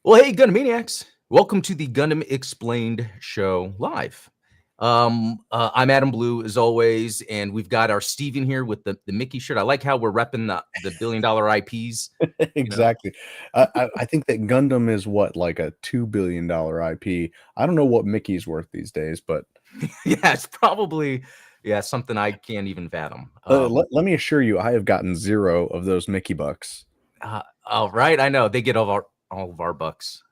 Well, hey, Gundam Maniacs. Welcome to the Gundam Explained show live. I'm Adam Blue, as always, and we've got our Steven here with the Mickey shirt. I like how we're repping the billion-dollar IPs, you know? Exactly. I think that Gundam is what, like a $2 billion IP. I don't know what Mickey's worth these days, but Yeah, it's probably, yeah, something I can't even fathom. let me assure you, I have gotten zero of those Mickey bucks. All right, I know, they get all of our bucks.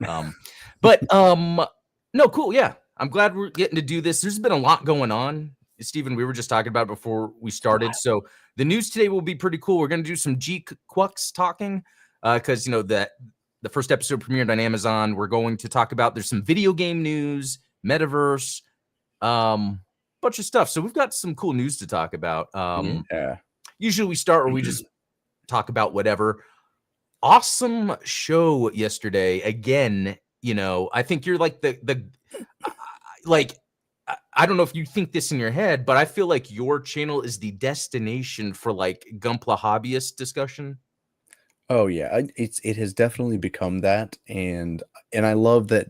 But no, cool, yeah. I'm glad we're getting to do this. There's been a lot going on, Steven, we were just talking about it before we started. So the news today will be pretty cool. We're gonna do some GQuuuuuX talking, because you know that the first episode premiered on Amazon. We're going to talk about there's some video game news, metaverse, bunch of stuff. So we've got some cool news to talk about. Yeah. Usually we start where we just talk about whatever. Awesome show yesterday. Again, I think you're like the like I don't know if you think this in your head, but I feel like your channel is the destination for like Gunpla hobbyist discussion. Oh yeah, it has definitely become that, and I love that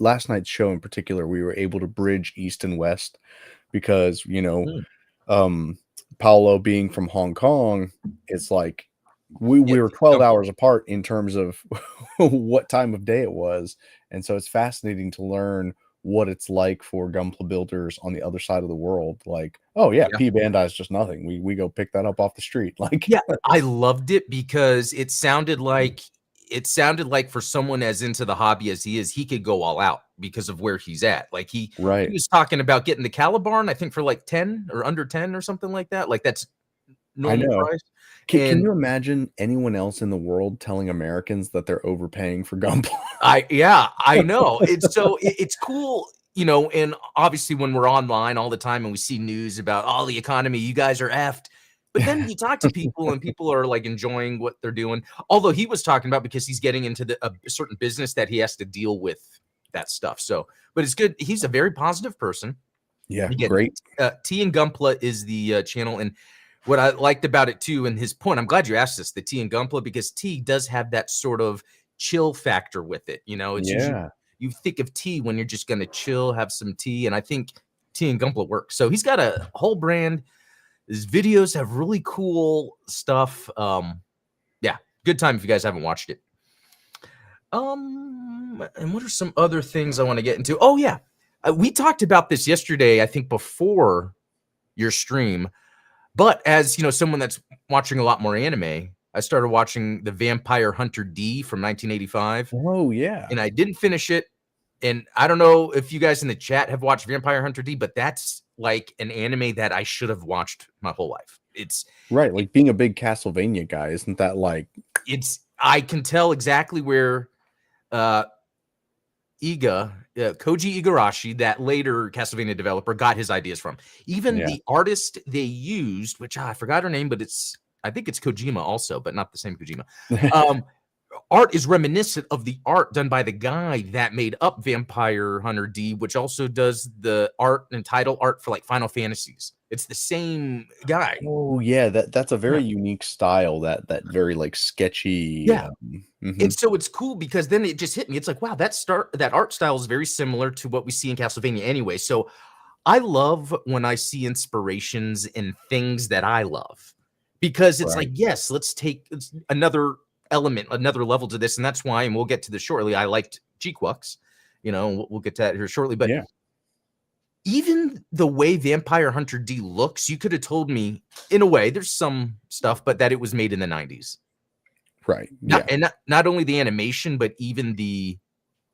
last night's show in particular, we were able to bridge East and West because Mm. um, Paolo being from Hong Kong, it's like we Yeah, we were 12 hours apart in terms of what time of day it was, and so it's fascinating to learn what it's like for Gunpla builders on the other side of the world. Like, oh yeah, yeah. P-Bandai is just nothing. We go pick that up off the street. Like, Yeah, I loved it because it sounded like for someone as into the hobby as he is, he could go all out because of where he's at. Like he right. was talking about getting the Calibarn, I think for like 10 or under 10 or something like that. Like that's I normal know. price. Can And you imagine anyone else in the world telling Americans that they're overpaying for Gunpla? yeah, I know. It's cool, and obviously when we're online all the time and we see news about all the economy, you guys are effed. But then you talk to people and people are like enjoying what they're doing. Although he was talking about because he's getting into a certain business that he has to deal with that stuff. So, but it's good. He's a very positive person. Yeah, Again, great. T and Gunpla is the channel, and what I liked about it too, and his point, I'm glad you asked this, the T and Gunpla, because T does have that sort of chill factor with it. It's usually Yeah. you think of tea when you're just gonna chill, have some tea, and I think T and Gunpla work. So he's got a whole brand. His videos have really cool stuff. Yeah, good time if you guys haven't watched it. And what are some other things I want to get into? Oh yeah, we talked about this yesterday. I think before your stream, but as someone that's watching a lot more anime, I started watching the Vampire Hunter D from 1985, Oh, yeah. and I didn't finish it. And I don't know if you guys in the chat have watched Vampire Hunter D, but that's like an anime that I should have watched my whole life. Right, like, being a big Castlevania guy, isn't that like It's I can tell exactly where uh Koji Igarashi, that later Castlevania developer, got his ideas from. Even yeah. the artist they used, which I forgot her name, but I think it's Kojima also, but not the same Kojima. Um, Art is reminiscent of the art done by the guy that made up Vampire Hunter D, which also does the art and title art for like Final Fantasies. It's the same guy. Oh, yeah, that's a Yeah. very unique style, that very, like, sketchy, Yeah. And mhm. so it's cool because then it just hit me. It's like, wow, that art style is very similar to what we see in Castlevania anyway. So I love when I see inspirations in things that I love because it's like, Right. yes, let's take another element, another level to this. And that's why, and we'll get to this shortly. I liked GQuuuuuX, we'll get to that here shortly. But Yeah. even the way Vampire Hunter D looks, you could have told me in a way, there's some stuff, but that it was made in the 90s. Right, Not yeah. and not only the animation, but even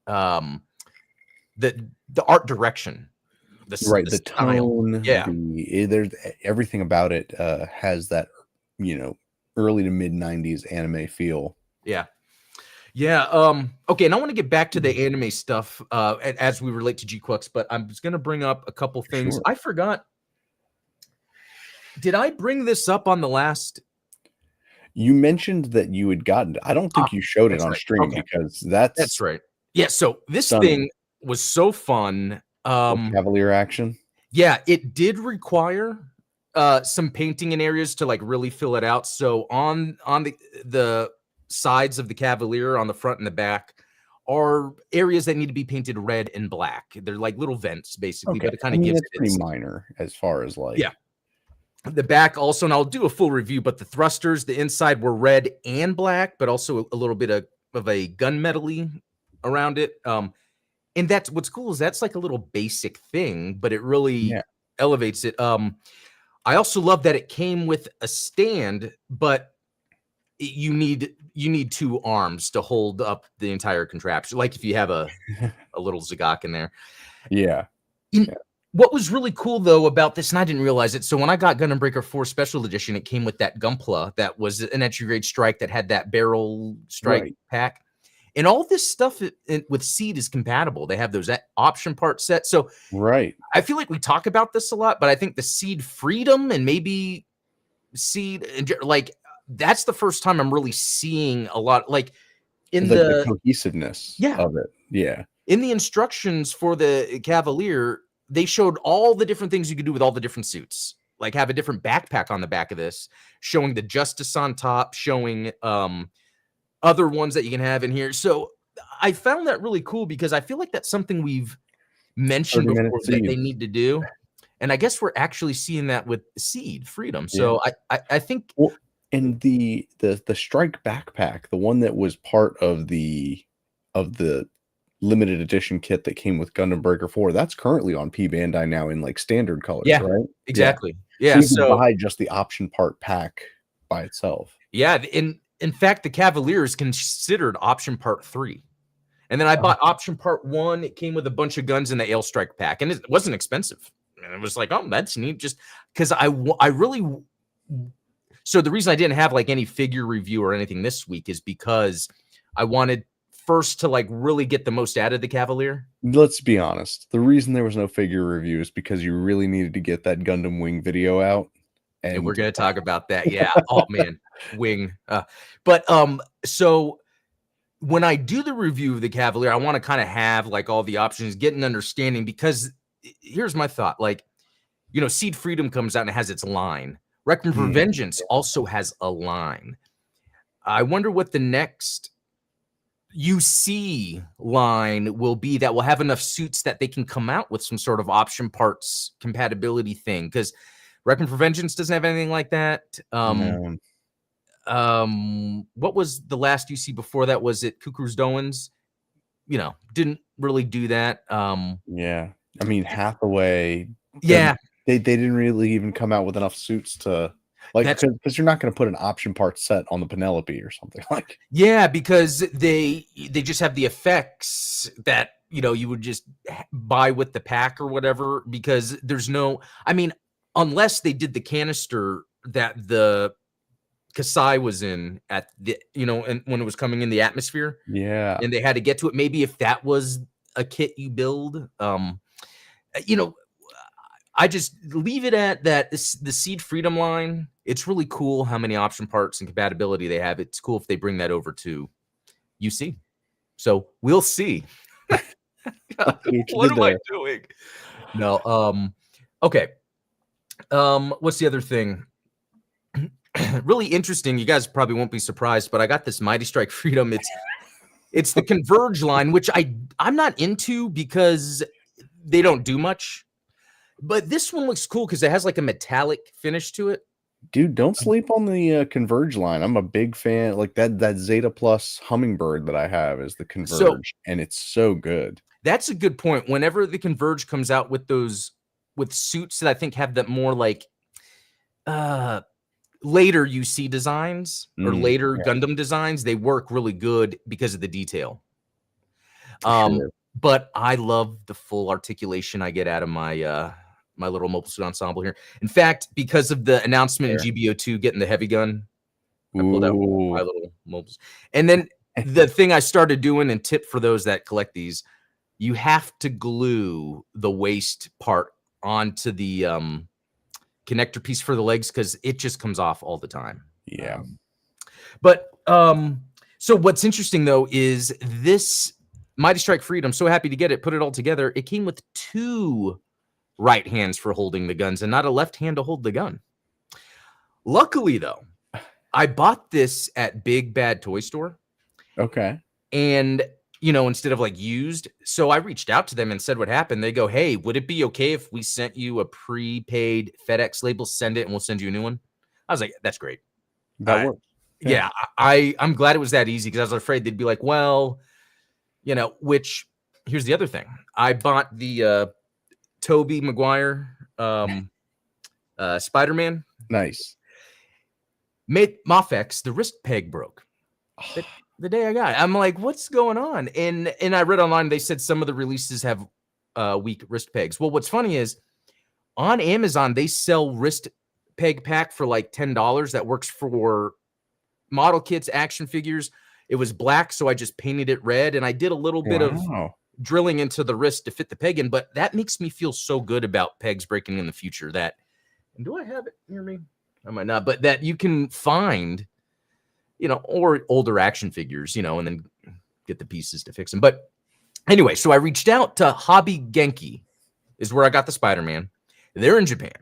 um the art direction, Right, the the style. tone, Yeah, there's everything about it, has that, you know, early to mid-90s anime feel. yeah. Yeah, okay, and I wanna get back to the anime stuff, as we relate to GQuuuuuX, but I'm just gonna bring up a couple things. Sure. I forgot, did I bring this up on the last You mentioned that you had gotten I don't ah, think you showed it that's on right, stream okay, because that's that's right. Yeah, so this stunning. thing was so fun, The Cavalier action. yeah, it did require, some painting in areas to, like, really fill it out, so on the sides of the Cavalier on the front and the back are areas that need to be painted red and black. They're like little vents, basically, Okay. but it kind I of mean, gives it's it pretty its minor as far as like. yeah. The back also, and I'll do a full review, but the thrusters, the inside were red and black, but also a little bit of a gunmetal-y around it. And that's what's cool is that's like a little basic thing, but it really elevates it. I also love that it came with a stand, but you need two arms to hold up the entire contraption. Like if you have a little Zagok in there. Yeah. What was really cool though about this, and I didn't realize it. So when I got Gundam Breaker 4 Special Edition, it came with that Gunpla that was an entry grade strike that had that barrel strike pack. And all this stuff with Seed is compatible. They have those option part set. So I feel like we talk about this a lot, but I think the Seed Freedom and maybe Seed, like that's the first time I'm really seeing a lot, like in the cohesiveness of it. Yeah. In the instructions for the Cavalier, they showed all the different things you could do with all the different suits. Like have a different backpack on the back of this, showing the Justice on top, showing other ones that you can have in here. So I found that really cool because I feel like that's something we've mentioned before that they need to do. And I guess we're actually seeing that with Seed Freedom. So I think and the strike backpack, the one that was part of the limited edition kit that came with Gundam Breaker 4, that's currently on P-Bandai now in like standard colors, right? Exactly. Yeah. So you can buy just the option part pack by itself. Yeah. In fact, the Cavalier is considered option part 3. And then I bought option part 1. It came with a bunch of guns in the Ale Strike pack, and it wasn't expensive. And it was like, oh, that's neat. Just because I really. So the reason I didn't have like any figure review or anything this week is because I wanted first to like really get the most out of the Cavalier. Let's be honest. The reason there was no figure review is because you really needed to get that Gundam Wing video out. And we're going to talk about that. Yeah. Oh man, Wing. But so when I do the review of the Cavalier, I want to kind of have like all the options, get an understanding, because here's my thought. Like, you know, Seed Freedom comes out and it has its line. Requiem for Vengeance also has a line. I wonder what the next UC line will be that will have enough suits that they can come out with some sort of option parts compatibility thing. Because Requiem for Vengeance doesn't have anything like that. No. What was the last UC before that? Was it Cuckoo's Doans? You know, didn't really do that. Yeah. I mean, Hathaway. Yeah. They didn't really even come out with enough suits to like, because you're not going to put an option part set on the Penelope or something like. Yeah, because they just have the effects that, you know, you would just buy with the pack or whatever, because there's no, I mean, unless they did the canister that the Kasai was in at the, you know, and when it was coming in the atmosphere. Yeah. And they had to get to it. Maybe if that was a kit you build, you know, I just leave it at that. The Seed Freedom line, it's really cool how many option parts and compatibility they have. It's cool if they bring that over to UC. So we'll see. What am I doing? No. Okay. What's the other thing? Really interesting. You guys probably won't be surprised, but I got this Mighty Strike Freedom. It's the Converge line, which I'm not into because they don't do much. But this one looks cool because it has like a metallic finish to it. Dude, don't sleep on the Converge line. I'm a big fan. Like that Zeta Plus Hummingbird that I have is the Converge, and it's so good. That's a good point. Whenever the Converge comes out with suits that I think have that more like later UC designs or later Gundam designs, they work really good because of the detail. Sure. But I love the full articulation I get out of my my little mobile suit ensemble here. In fact, because of the announcement in GBO2 getting the heavy gun, I pulled out my little mobiles. And then the thing I started doing, and tip for those that collect these, you have to glue the waist part onto the connector piece for the legs because it just comes off all the time. Yeah. But so what's interesting though is this Mighty Strike Freedom, so happy to get it, put it all together. It came with 2 right hands for holding the guns and not a left hand to hold the gun. Luckily, though, I bought this at Big Bad Toy Store. Okay. And, instead of like used, so I reached out to them and said what happened. They go, "Hey, would it be okay if we sent you a prepaid FedEx label? Send it and we'll send you a new one." I was like, "That's great." That works. Yeah, I'm glad it was that easy because I was afraid they'd be like, "Well, which here's the other thing. I bought the Tobey Maguire Spider-Man. Nice. Mofex, the wrist peg broke. The day I got it. I'm like, what's going on? And I read online, they said some of the releases have weak wrist pegs. Well, what's funny is on Amazon, they sell wrist peg pack for like $10 that works for model kits, action figures. It was black, so I just painted it red, and I did a little bit of drilling into the wrist to fit the peg in, but that makes me feel so good about pegs breaking in the future that, and do I have it near me? I might not, but that you can find, or older action figures, and then get the pieces to fix them. But anyway, so I reached out to Hobby Genki, is where I got the Spider-Man. They're in Japan.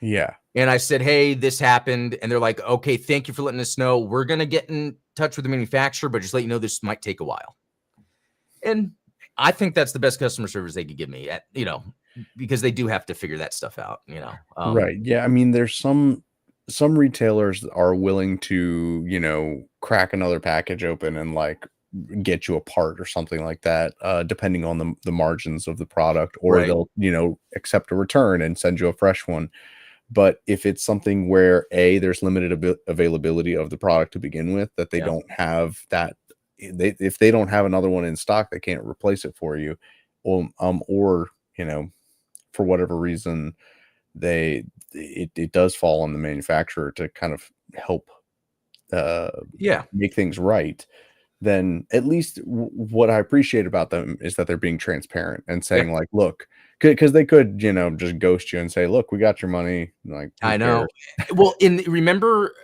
Yeah. And I said, "Hey, this happened." And they're like, "Okay, thank you for letting us know. We're going to get in touch with the manufacturer, but just let you know this might take a while." And I think that's the best customer service they could give me because they do have to figure that stuff out, Right. Yeah. I mean, there's some retailers that are willing to, crack another package open and like get you a part or something like that, depending on the margins of the product, or Right. they'll, accept a return and send you a fresh one. But if it's something where there's limited availability of the product to begin with, that they don't have that, if they don't have another one in stock, they can't replace it for you, or for whatever reason, it does fall on the manufacturer to kind of help make things right. Then at least what I appreciate about them is that they're being transparent and saying like, look, because they could, just ghost you and say, look, we got your money. Like, I know. Well, remember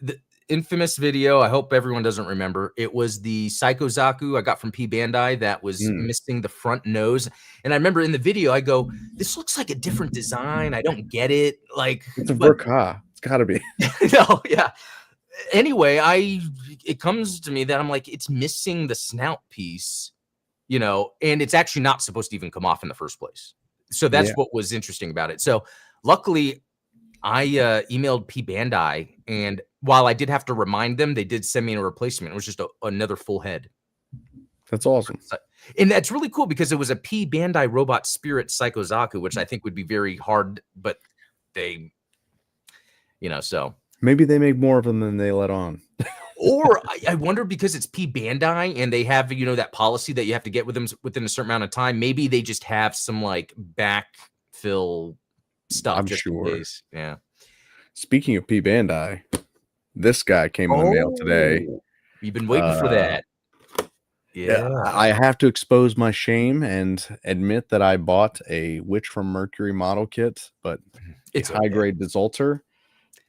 the infamous video, I hope everyone doesn't remember. It was the Psycho Zaku I got from P-Bandai that was missing the front nose. And I remember in the video, I go, "This looks like a different design. I don't get it." Like, it's a Verka. It's got to be. No, yeah. Anyway, it comes to me that I'm like, it's missing the snout piece, and it's actually not supposed to even come off in the first place. So that's what was interesting about it. So luckily, I emailed P-Bandai, and while I did have to remind them, they did send me a replacement. It was just another full head. That's awesome. And that's really cool because it was a P-Bandai Robot Spirit Psycho Zaku, which I think would be very hard, but they, so. Maybe they make more of them than they let on. Or I wonder, because it's P-Bandai and they have, that policy that you have to get with them within a certain amount of time. Maybe they just have some like backfill stuff. I'm just sure. in case. Yeah. Speaking of P-Bandai, this guy came in the mail today. We've been waiting for that. Yeah. I have to expose my shame and admit that I bought a Witch from Mercury model kit, but it's high grade Desulter.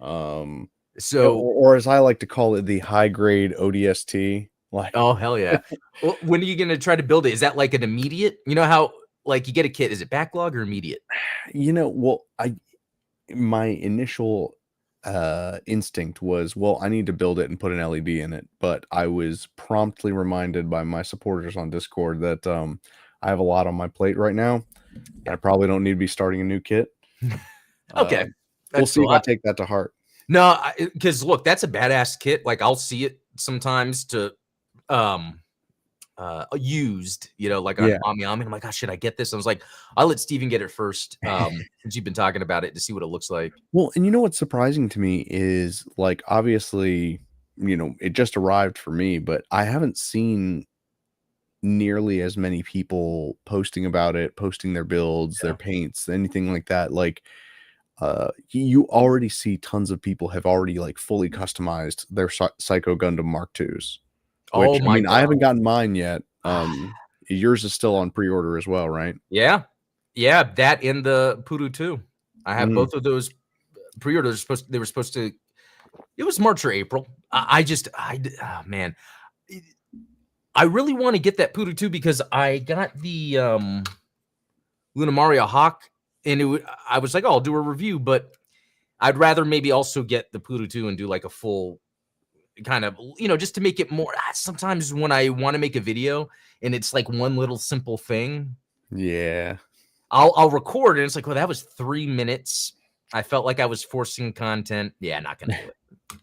Or as I like to call it, the high grade ODST. Like, oh hell yeah! Well, when are you gonna try to build it? Is that like an immediate? You know how like you get a kit? Is it backlog or immediate? Well, my initial instinct was, well, I need to build it and put an LED in it, but I was promptly reminded by my supporters on Discord that I have a lot on my plate right now. I probably don't need to be starting a new kit. Okay. We'll see if I take that to heart. No, because look, that's a badass kit. Like I'll see it sometimes to used, like on Ami. I'm like, oh, should I get this? I was like, I'll let Steven get it first. Since you've been talking about it, to see what it looks like. Well, and what's surprising to me is, like, obviously, it just arrived for me, but I haven't seen nearly as many people posting about it, posting their builds, their paints, anything like that. Like, you already see tons of people have already like fully customized their Psycho Gundam Mark IIs. Which, I mean, I haven't gotten mine yet. Yours is still on pre-order as well, right? Yeah, that and the Poodoo 2. I have both of those pre-orders. They were supposed to. It was March or April. Man, I really want to get that Poodoo 2 because I got the Luna Maria Hawk, and I was like, oh, I'll do a review, but I'd rather maybe also get the Poodoo 2 and do like a full kind of, just to make it more. Sometimes when I want to make a video and it's like one little simple thing, Yeah. I'll record and it's like, well, that was 3 minutes. I felt like I was forcing content. Yeah, not gonna do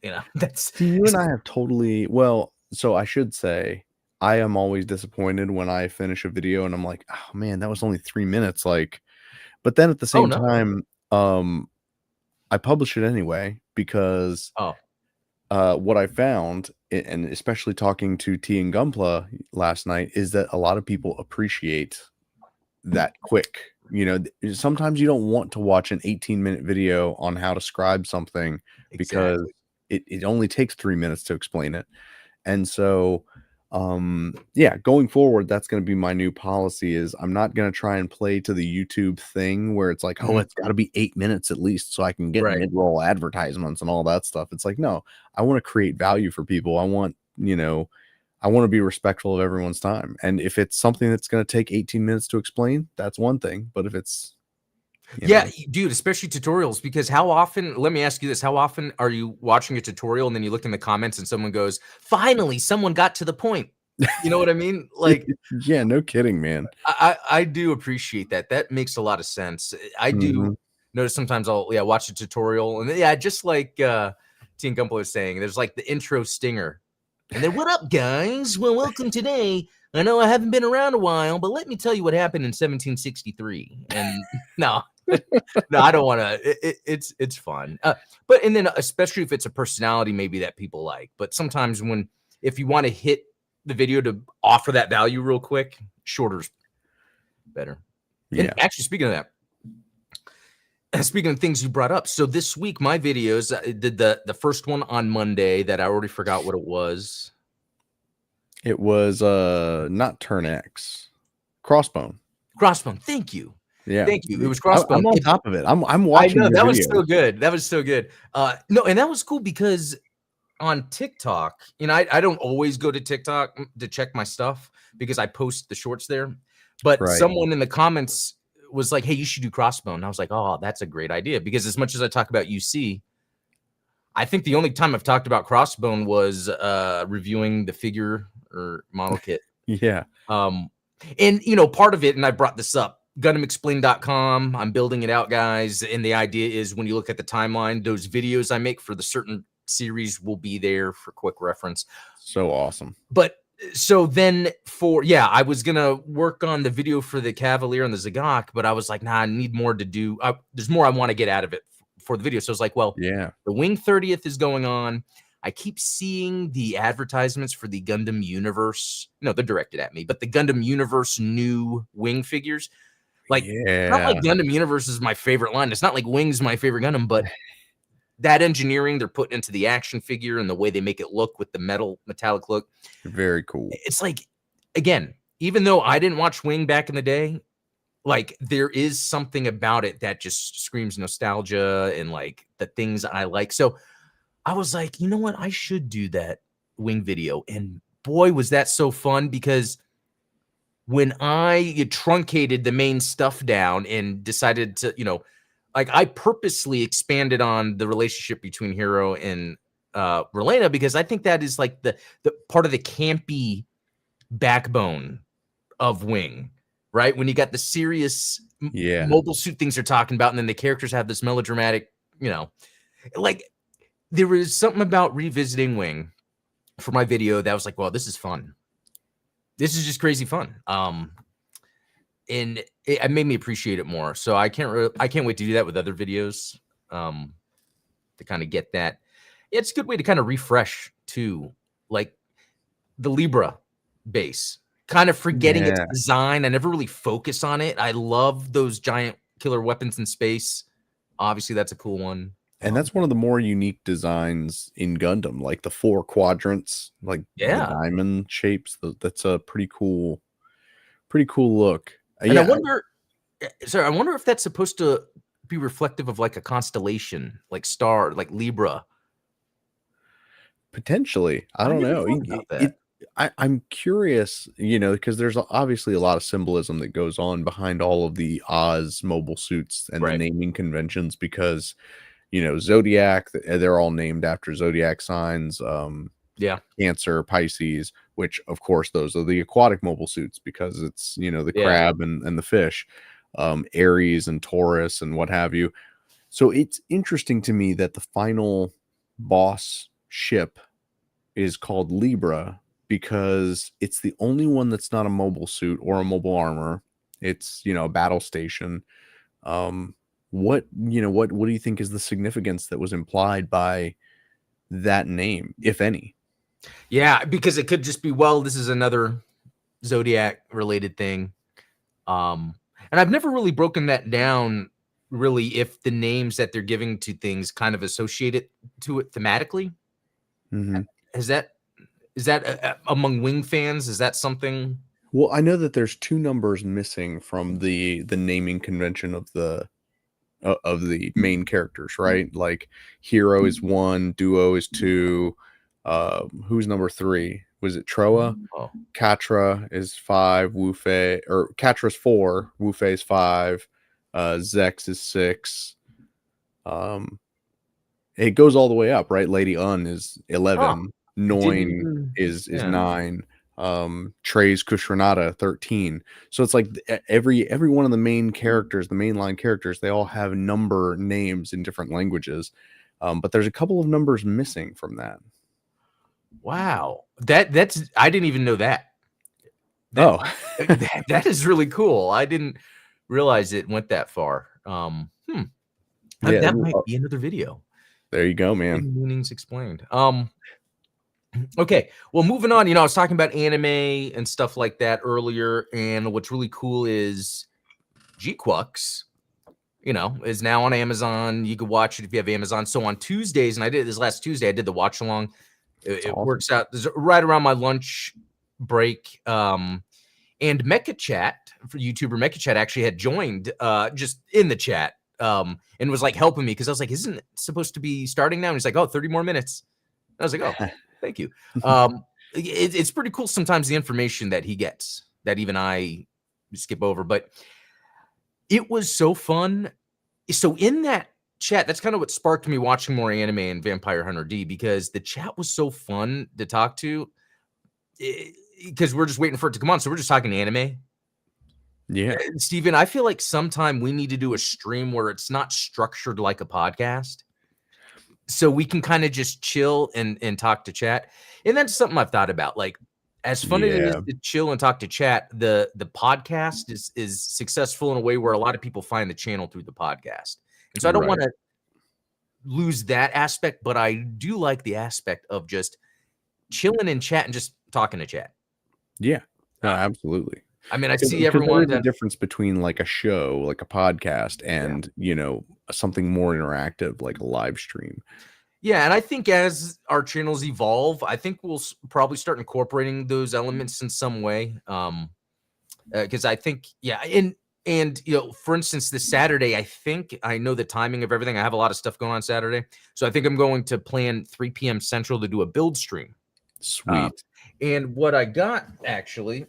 it. That's See, you and I have totally well, so I should say I am always disappointed when I finish a video and I'm like, oh man, that was only 3 minutes. Like, but then at the oh same no. time, I publish it anyway because Oh, what I found, and especially talking to T and Gunpla last night, is that a lot of people appreciate that quick. Sometimes you don't want to watch an 18-minute video on how to scribe something because exactly. it only takes 3 minutes to explain it. And so, yeah, going forward, that's going to be my new policy is I'm not going to try and play to the YouTube thing where it's like, oh, Mhm. it's got to be 8 minutes at least so I can get Right. mid-roll advertisements and all that stuff. It's like, no, I want to create value for people. I want to be respectful of everyone's time. And if it's something that's going to take 18 minutes to explain, that's one thing. But if it's, Yeah, dude, especially tutorials, because how often, let me ask you this, how often are you watching a tutorial and then you look in the comments and someone goes, finally, someone got to the point. You know what I mean? Like, yeah, no kidding, man. I do appreciate that. That makes a lot of sense. I do Mhm. notice sometimes I'll watch a tutorial and just like Teen Gumpo was saying, there's like the intro stinger. And then what up, guys? Well, welcome today. I know I haven't been around a while, but let me tell you what happened in 1763. And no, no, I don't want to. It's fun, but and then especially if it's a personality maybe that people like. But sometimes if you want to hit the video to offer that value real quick, shorter's better. And Yeah. actually, speaking of that, speaking of things you brought up, so this week my videos did the first one on Monday that I already forgot what it was. It was not Turn X, Crossbone. Crossbone. Thank you. Yeah. Thank you. It was I'm Crossbone. on top of it. I'm I watching know your that was so videos. good. That was so good. No, and that was cool because on TikTok, I don't always go to TikTok to check my stuff because I post the shorts there. But Right. someone in the comments was like, "Hey, you should do Crossbone." And I was like, "Oh, that's a great idea." Because as much as I talk about UC, I think the only time I've talked about Crossbone was reviewing the figure or model kit. Yeah. And part of it, and I brought this up, GundamExplain.com. I'm building it out, guys. And the idea is when you look at the timeline, those videos I make for the certain series will be there for quick reference. So awesome. But so then I was gonna work on the video for the Cavalier and the Zagok, but I was like, nah, I need more to do. There's more I want to get out of it for the video. So I was like, well, Yeah. the Wing 30th is going on. I keep seeing the advertisements for the Gundam Universe. No, they're directed at me, but the Gundam Universe new Wing figures. Like, it's not like Yeah. Gundam Universe is my favorite line. It's not like Wing's my favorite Gundam, but that engineering they're putting into the action figure and the way they make it look with the metallic look. Very cool. It's like, again, even though I didn't watch Wing back in the day, like there is something about it that just screams nostalgia and like the things I like. So I was like, you know what? I should do that Wing video. And boy, was that so fun because when I truncated the main stuff down and decided to, like I purposely expanded on the relationship between Hero and Relena because I think that is like the part of the campy backbone of Wing, right? When you got the serious mobile suit things they're talking about, and then the characters have this melodramatic, like there was something about revisiting Wing for my video that was like, well, this is fun. This is just crazy fun. And it made me appreciate it more. So I can't wait to do that with other videos. To kind of get that. It's a good way to kind of refresh too, like the Libra base. Kind of forgetting its design. I never really focus on it. I love those giant killer weapons in space. Obviously, that's a cool one. And that's one of the more unique designs in Gundam, like the 4 quadrants, like the diamond shapes. That's a pretty cool look. And I wonder if that's supposed to be reflective of like a constellation, like star, like Libra. Potentially. I don't know. I'm curious, because there's obviously a lot of symbolism that goes on behind all of the Oz mobile suits and the naming conventions because, Zodiac, they're all named after zodiac signs. Yeah. Cancer, Pisces, which of course those are the aquatic mobile suits because it's, you know, the Yeah. crab and the fish, Aries and Taurus and what have you. So it's interesting to me that the final boss ship is called Libra because it's the only one that's not a mobile suit or a mobile armor. It's, you know, a battle station. What do you think is the significance that was implied by that name, if any? Yeah, because it could just be, well, this is another Zodiac related thing. And I've never really broken that down really if the names that they're giving to things kind of associate it to it thematically. Mhm. Is that among Wing fans? Is that something? Well, I know that there's 2 numbers missing from the naming convention of the main characters, right? Like Hero is 1, Duo is 2. Who's number 3? Was it Troa? Oh, Katra is 5, Wu-Fei, or Katra's 4, Wu-Fei is 5, Zex is 6. It goes all the way up, right? Lady Un is 11, didn't Noin even. is Yeah. 9, Trey's Kushranada 13. So it's like every one of the main characters, the mainline characters, they all have number names in different languages. But there's a couple of numbers missing from that. Wow, that's I didn't even know that. Oh, That is really cool. I didn't realize it went that far. yeah. That might be another video. There you go, man. Hidden meanings explained. Okay, well, moving on. You know, I was talking about anime and stuff like that earlier, and what's really cool is GQuuuuuX, you know, is now on Amazon. You can watch it if you have Amazon. So on Tuesdays, and I did this last Tuesday, I did the watch along. It Awesome. works out right around my lunch break. And Mecha Chat, for YouTuber Mecha Chat, actually had joined just in the chat and was like helping me because I was like, isn't it supposed to be starting now? And he's like, oh, 30 more minutes. I was like, oh, thank you. It's pretty cool sometimes the information that he gets that even I skip over, but it was so fun. So in that chat, that's kind of what sparked me watching more anime and Vampire Hunter D, because the chat was so fun to talk to because we're just waiting for it to come on. So we're just talking anime. Yeah. Steven, I feel like sometime we need to do a stream where it's not structured like a podcast. So we can kind of just chill and talk to chat. And that's something I've thought about. Like, as fun as it is to chill and talk to chat, the podcast is successful in a way where a lot of people find the channel through the podcast. And so I don't want to lose that aspect, but I do like the aspect of just chilling and chat and just talking to chat. Yeah, no, absolutely. I mean, I see everyone. There's a difference between like a show, like a podcast, and you know, something more interactive, like a live stream. Yeah, and I think as our channels evolve, I think we'll probably start incorporating those elements in some way. Because I think, and you know, for instance, this Saturday, I think I know the timing of everything. I have a lot of stuff going on Saturday, so I think I'm going to plan 3 p.m. Central to do a build stream. Sweet. And what I got actually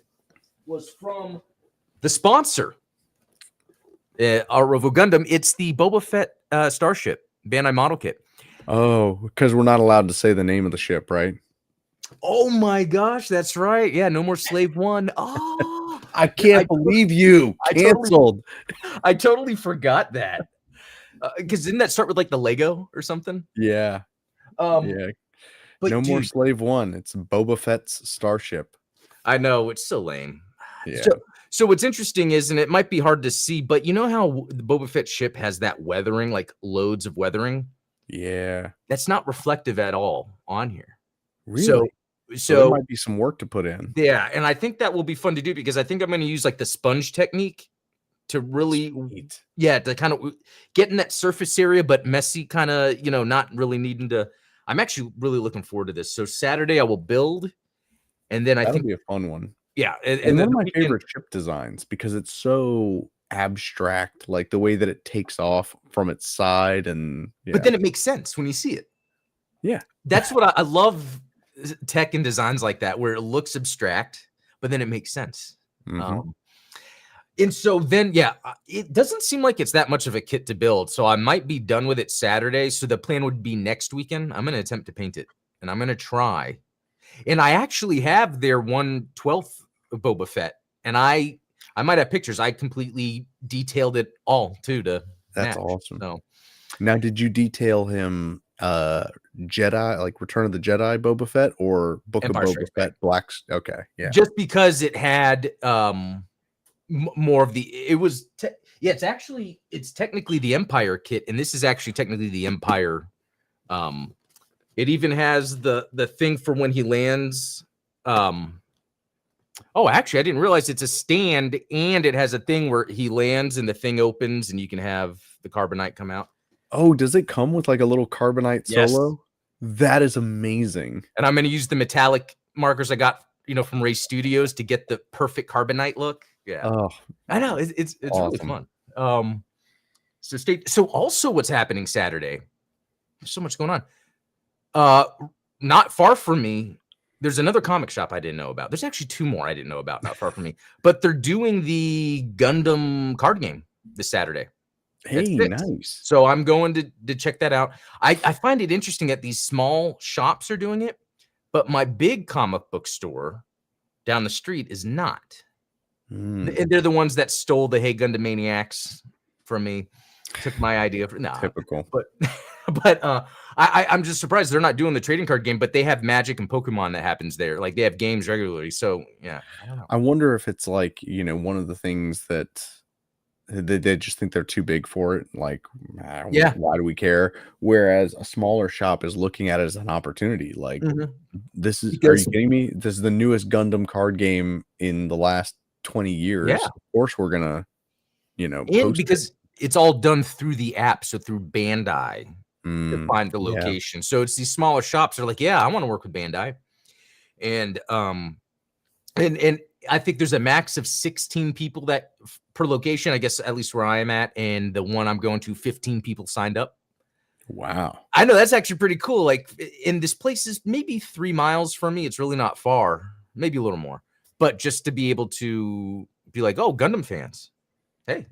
was from the sponsor, our Rovo Gundam. It's the Boba Fett Starship Bandai model kit. Oh, because we're not allowed to say the name of the ship, right? Oh my gosh, that's right. Yeah, no more Slave One. Oh, I can't believe you canceled. I totally forgot that. Because didn't that start with like the Lego or something? Yeah. Yeah. But no more Slave One. It's Boba Fett's Starship. I know, it's so lame. Yeah. So what's interesting is, and it might be hard to see, but you know how the Boba Fett ship has that weathering, like loads of weathering? Yeah. That's not reflective at all on here. Really? So there might be some work to put in. Yeah, and I think that will be fun to do because I think I'm going to use like the sponge technique to really, to kind of get in that surface area, but messy, kind of, you know, not really needing to. I'm actually really looking forward to this. So Saturday I will build, and then That'll be a fun one. Yeah, and one of my favorite ship designs because it's so abstract, like the way that it takes off from its side, and but then it makes sense when you see it. Yeah, that's what I love. Tech and designs like that where it looks abstract, but then it makes sense. And so then, it doesn't seem like it's that much of a kit to build. So I might be done with it Saturday. So the plan would be next weekend. I'm going to attempt to paint it, and I'm going to try And I actually have their 1/12 Boba Fett, and I might have pictures. I completely detailed it all too to That's match. awesome. So Now, did you detail him Jedi, like Return of the Jedi Boba Fett, or Book Empire of Boba Strikes Back. Fett Blacks? Okay, yeah. Just because it had more of the, it was it's technically the Empire kit, and this is actually technically the Empire. It even has the thing for when he lands. Oh, actually, I didn't realize it's a stand, and it has a thing where he lands and the thing opens, and you can have the carbonite come out. Oh, does it come with like a little carbonite Yes. solo? That is amazing. And I'm going to use the metallic markers I got, from Ray Studios to get the perfect carbonite look. Yeah, Oh, I know it's really awesome. fun. So also what's happening Saturday? There's so much going on. Not far from me, there's another comic shop I didn't know about. There's actually two more I didn't know about, not far from me. But they're doing the Gundam card game this Saturday. Hey, nice. So I'm going to check that out. I find it interesting that these small shops are doing it, but my big comic book store down the street is not. And they're the ones that stole the Hey Gundam Maniacs from me. Took my idea for Typical. But I'm just surprised they're not doing the trading card game, but they have Magic and Pokemon that happens there. Like they have games regularly. So yeah, I don't know. I wonder if it's like, one of the things that they just think they're too big for it. Like, why do we care? Whereas a smaller shop is looking at it as an opportunity. Like, this is, are you kidding me? This is the newest Gundam card game in the last 20 years. Yeah. Of course we're gonna, and because it's all done through the app, so through Bandai to find the location. Yeah. So it's these smaller shops are like, yeah, I want to work with Bandai. And and I think there's a max of 16 people that per location, I guess, at least where I am at, and the one I'm going to, 15 people signed up. Wow. I know that's actually pretty cool. Like, in this place is maybe 3 miles from me. It's really not far, maybe a little more. But just to be able to be like, oh, Gundam fans, hey,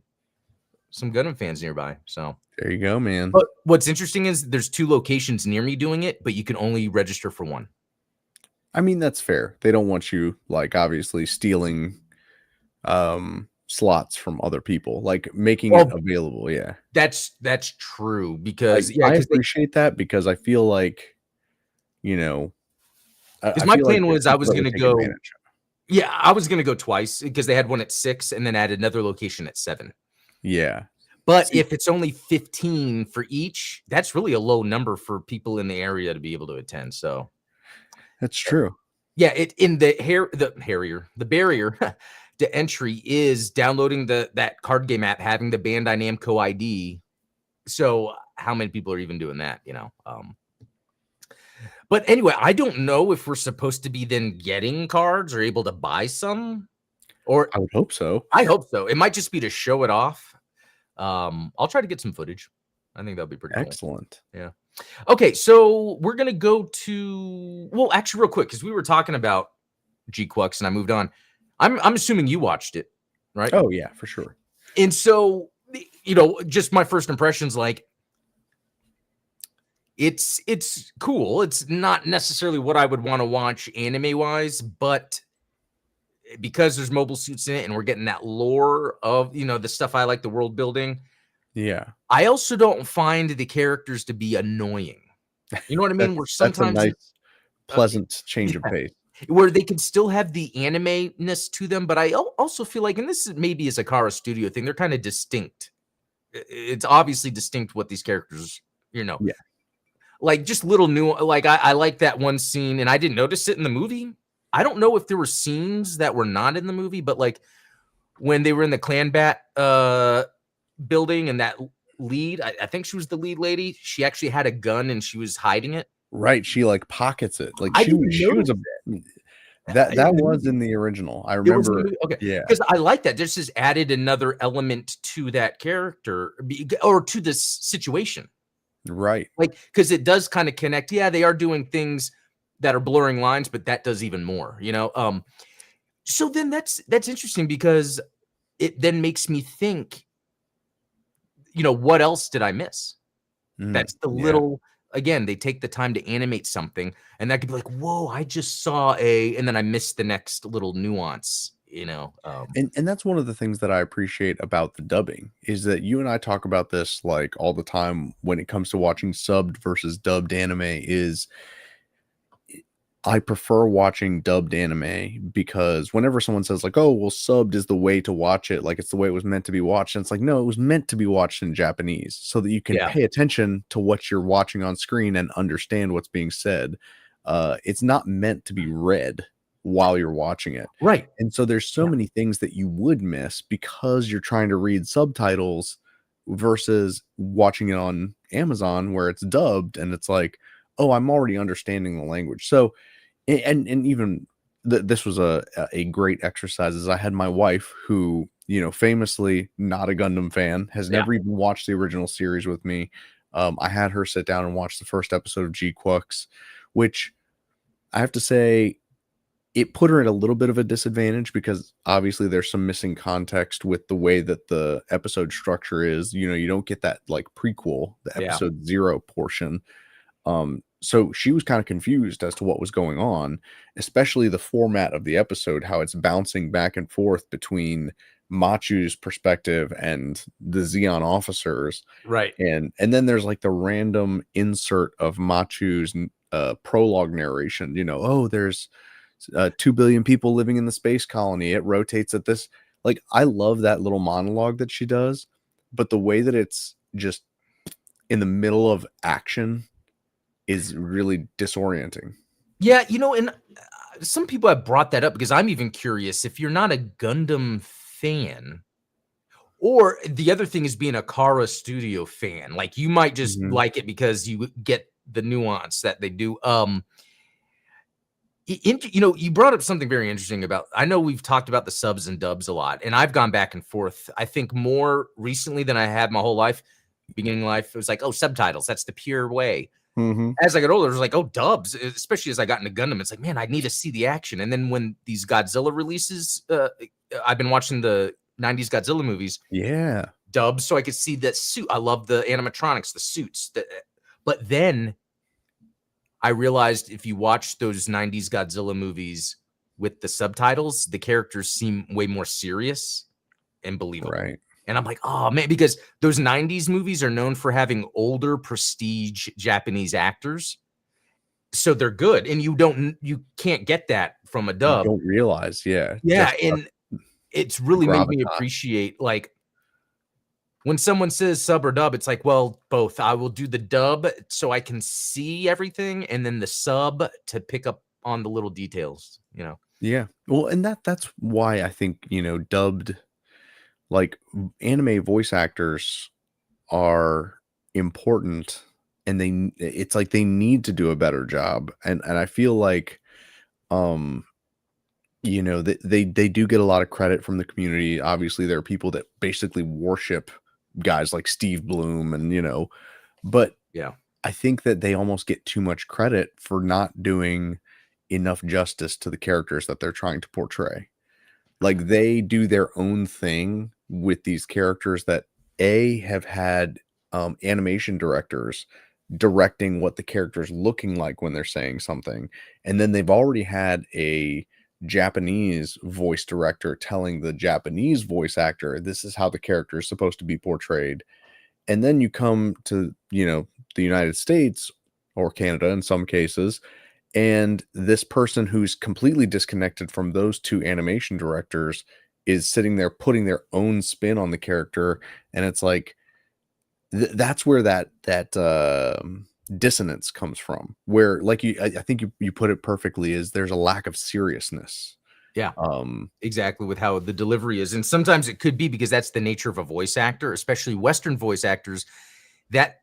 some Gundam fans nearby. So there you go, man. But what's interesting is there's 2 locations near me doing it, but you can only register for one. I mean, that's fair. They don't want you, like, obviously stealing slots from other people, like making it available. Yeah, that's true, because I appreciate that, because I feel like, because my plan was I was gonna go. Yeah, I was gonna go twice because they had one at 6 and then add another location at 7. Yeah. But if it's only 15 for each, that's really a low number for people in the area to be able to attend. So that's true. Yeah, the barrier to entry is downloading that card game app, having the Bandai Namco ID. So how many people are even doing that? But anyway, I don't know if we're supposed to be then getting cards or able to buy some. Or I would hope so. I hope so. It might just be to show it off. I'll try to get some footage. I think that'll be pretty excellent. Cool. Yeah. Okay, so we're gonna go to, well, actually, real quick, because we were talking about GQuuuuuX and I moved on. I'm assuming you watched it, right? Oh yeah, for sure. And so, just my first impressions, like, it's cool. It's not necessarily what I would want to watch anime wise, but because there's mobile suits in it and we're getting that lore of, the stuff I like, the world building. Yeah. I also don't find the characters to be annoying. You know what I mean? Where sometimes that's a nice, pleasant change of pace. Where they can still have the anime-ness to them, but I also feel like, and this is maybe a Sakara Studio thing, they're kind of distinct. It's obviously distinct what these characters, Yeah. Like just little new, like I like that one scene, and I didn't notice it in the movie. I don't know if there were scenes that were not in the movie, but like when they were in the Clan Bat building and that lead, I think she was the lead lady. She actually had a gun and she was hiding it. Right. She like pockets it. Like I she was that was in the original. I remember. Okay. Yeah. Because I like that. This has added another element to that character or to this situation. Right. Like, because it does kind of connect. Yeah, they are doing things that are blurring lines, but that does even more, So then that's interesting, because it then makes me think, what else did I miss? That's the little again, they take the time to animate something, and that could be like, whoa, I just saw and then I missed the next little nuance, you know. And that's one of the things that I appreciate about the dubbing is that you and I talk about this like all the time when it comes to watching subbed versus dubbed anime is I prefer watching dubbed anime because whenever someone says like, oh, well, subbed is the way to watch it, like it's the way it was meant to be watched. And it's like, no, it was meant to be watched in Japanese so that you can Yeah. pay attention to what you're watching on screen and understand what's being said. It's not meant to be read while you're watching it. Right. And so there's so many things that you would miss because you're trying to read subtitles versus watching it on Amazon where it's dubbed and it's like, oh, I'm already understanding the language. So, and even this was a great exercise as I had my wife who, you know, famously not a Gundam fan, has never even watched the original series with me. I had her sit down and watch the first episode of GQuuuuuX, which I have to say, it put her at a little bit of a disadvantage because obviously there's some missing context with the way that the episode structure is. You know, you don't get that like prequel, the episode 0 portion. So she was kind of confused as to what was going on, especially the format of the episode, how it's bouncing back and forth between Machu's perspective and the Xeon officers. Right. And then there's like the random insert of Machu's prologue narration, you know, oh, there's 2 billion people living in the space colony. It rotates at this. Like, I love that little monologue that she does, but the way that it's just in the middle of action is really disorienting. Yeah, you know, and some people have brought that up because I'm even curious if you're not a Gundam fan, or the other thing is being a Kara Studio fan. Like you might just like it because you get the nuance that they do. You know, you brought up something very interesting about, I know we've talked about the subs and dubs a lot, and I've gone back and forth. I think more recently than I had my whole life. Beginning of life, it was like, oh, subtitles, that's the pure way. As I got older, it was like, oh, dubs, especially as I got into Gundam. It's like, man, I need to see the action. And then when these Godzilla releases, I've been watching the 90s Godzilla movies. Yeah. Dubs, so I could see that suit. I love the animatronics, the suits. But then I realized if you watch those 90s Godzilla movies with the subtitles, the characters seem way more serious and believable. Right. And I'm like, oh, man, because those 90s movies are known for having older prestige Japanese actors. So they're good. And you can't get that from a dub. You don't realize. Yeah. Yeah. And it's really made me gravitas. appreciate, like, when someone says sub or dub, it's like, well, both. I will do the dub so I can see everything, and then the sub to pick up on the little details, you know? Yeah. Well, and that's why I think, you know, dubbed, like, anime voice actors are important, and it's like they need to do a better job. And I feel like you know, they do get a lot of credit from the community. Obviously, there are people that basically worship guys like Steve Bloom, and you know, but Yeah. I think that they almost get too much credit for not doing enough justice to the characters that they're trying to portray. Like, they do their own thing with these characters that have had animation directors directing what the character's looking like when they're saying something, and then they've already had a Japanese voice director telling the Japanese voice actor this is how the character is supposed to be portrayed. And then you come to, you know, the United States or Canada in some cases, and this person who's completely disconnected from those two animation directors is sitting there putting their own spin on the character. And it's like, that's where that dissonance comes from, where, like, I think you put it perfectly, is there's a lack of seriousness. Yeah. Exactly, with how the delivery is. And sometimes it could be because that's the nature of a voice actor, especially Western voice actors, that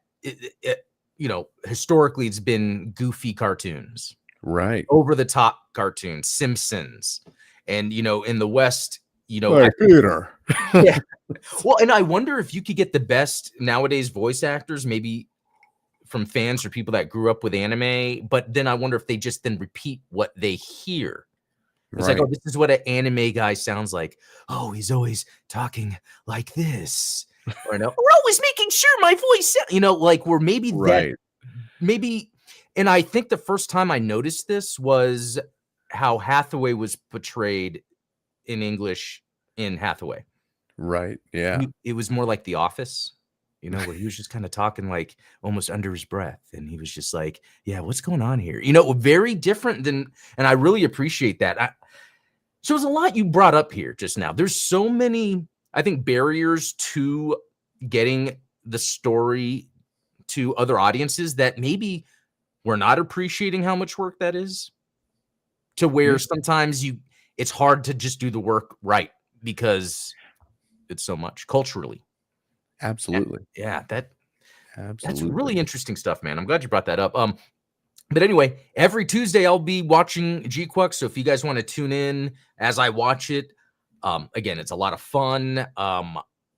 you know, historically it's been goofy cartoons, Right? over the top cartoons, Simpsons. And you know, in the West, you know, Peter. yeah. Well, and I wonder if you could get the best nowadays voice actors, maybe from fans or people that grew up with anime, but then I wonder if they just then repeat what they hear. It's like, oh, this is what an anime guy sounds like. Oh, he's always talking like this. Or no, we're always making sure my voice, you know, like, where maybe that maybe, and I think the first time I noticed this was how Hathaway was portrayed in English in Hathaway. Right. Yeah. It was more like The Office, you know, where he was just kind of talking like almost under his breath. And he was just like, yeah, what's going on here? You know, very different than, and I really appreciate that. So there's a lot you brought up here just now. There's so many, I think, barriers to getting the story to other audiences that maybe we're not appreciating how much work that is, to where sometimes it's hard to just do the work right because it's so much culturally. Absolutely. Yeah, that's Absolutely. really interesting stuff, man. I'm glad you brought that up. But anyway, every Tuesday I'll be watching GQuuuuuuX. So if you guys want to tune in as I watch it, again, it's a lot of fun.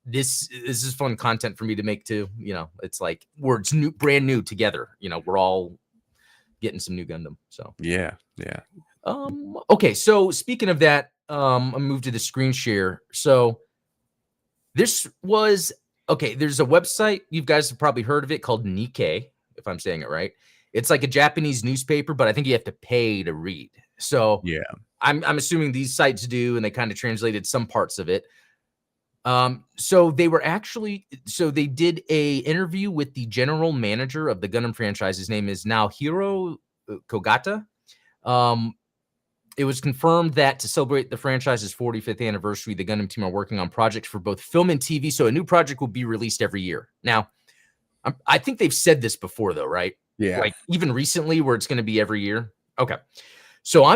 This is fun content for me to make too. You know, it's like it's brand new together. You know, we're all getting some new Gundam. So Yeah. okay. So speaking of that, I'll move to the screen share. So this was okay. There's a website, you guys have probably heard of it, called Nikkei, if I'm saying it right. It's like a Japanese newspaper, but I think you have to pay to read. So Yeah. I'm assuming these sites do, and they kind of translated some parts of it. So they did a interview with the general manager of the Gundam franchise. His name is Naohiro Kogata. It was confirmed that to celebrate the franchise's 45th anniversary, the Gundam team are working on projects for both film and TV. So a new project will be released every year. Now, I think they've said this before, though, right? Yeah. Like even recently, where it's going to be every year. Okay. So I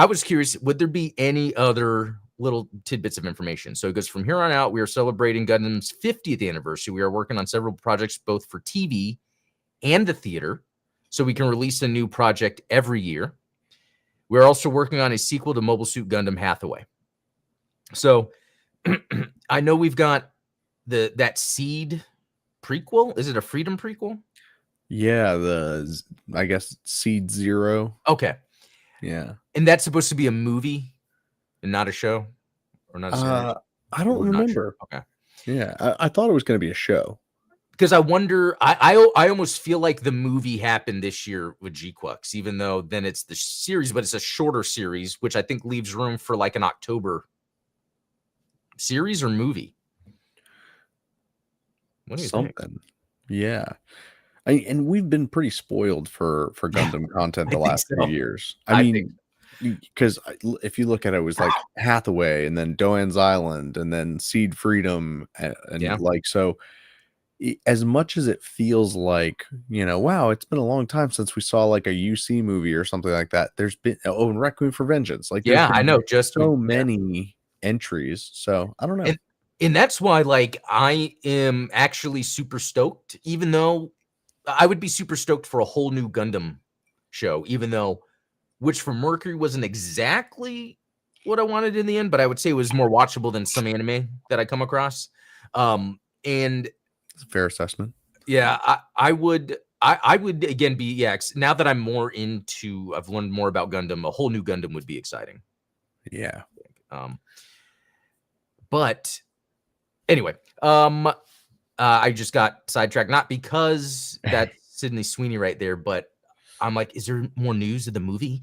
was curious, would there be any other little tidbits of information? So it goes, from here on out, we are celebrating Gundam's 50th anniversary. We are working on several projects, both for TV and the theater, so we can release a new project every year. We're also working on a sequel to Mobile Suit Gundam Hathaway. So I know we've got that Seed prequel. Is it a Freedom prequel? Yeah. I guess Seed Zero. Okay. Yeah. And that's supposed to be a movie and not a show, or not a series? I don't remember. Sure. Okay. Yeah. I thought it was going to be a show. Because I wonder, I almost feel like the movie happened this year with GQuuuuuX, even though then it's the series, but it's a shorter series, which I think leaves room for like an October series or movie. What do you think? Yeah. And we've been pretty spoiled for Gundam content the last few years. I mean, because if you look at it, it was like Hathaway, and then Doan's Island, and then Seed Freedom, and like, so as much as it feels like, you know, wow, it's been a long time since we saw like a UC movie or something like that. There's been and Requiem for Vengeance. Like, I know, just so many entries. So I don't know. And that's why, like, I am actually super stoked, even though I would be super stoked for a whole new Gundam show, even though Witch from Mercury wasn't exactly what I wanted in the end, but I would say it was more watchable than some anime that I come across. And it's a fair assessment. Yeah, I would again be, now that I'm more into, I've learned more about Gundam, a whole new Gundam would be exciting. Yeah. But anyway, I just got sidetracked, not because that's Sydney Sweeney right there, but I'm like, is there more news of the movie?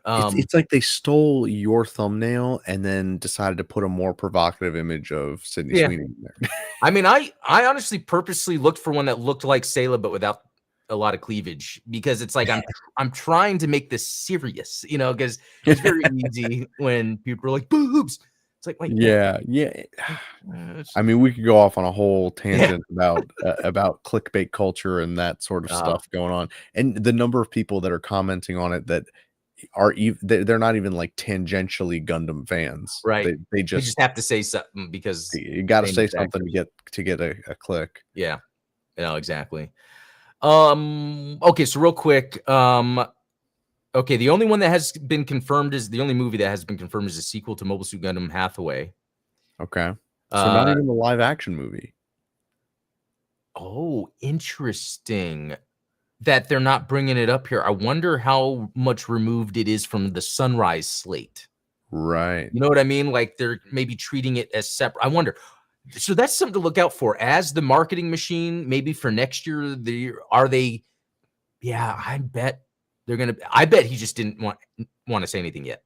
It's like they stole your thumbnail and then decided to put a more provocative image of Sydney Sweeney in there. I mean, I honestly purposely looked for one that looked like Sayla, but without a lot of cleavage, because it's like I'm trying to make this serious, you know, because it's very easy when people are like boobs. It's like, wait, yeah. I mean, we could go off on a whole tangent about clickbait culture and that sort of stuff going on, and the number of people that are commenting on it that are they're not even like tangentially Gundam fans, right? They just have to say something, because you got to say something to get a click. Yeah, exactly. Okay, so real quick, okay, the only one that has been confirmed is the only movie that has been confirmed is a sequel to Mobile Suit Gundam Hathaway. Okay, so not even the live action movie. Oh, interesting that they're not bringing it up here. I wonder how much removed it is from the Sunrise slate. Right. You know what I mean? Like, they're maybe treating it as separate. I wonder. So that's something to look out for as the marketing machine. Maybe for next year, are they Yeah, I bet they're gonna. I bet he just didn't want to say anything yet.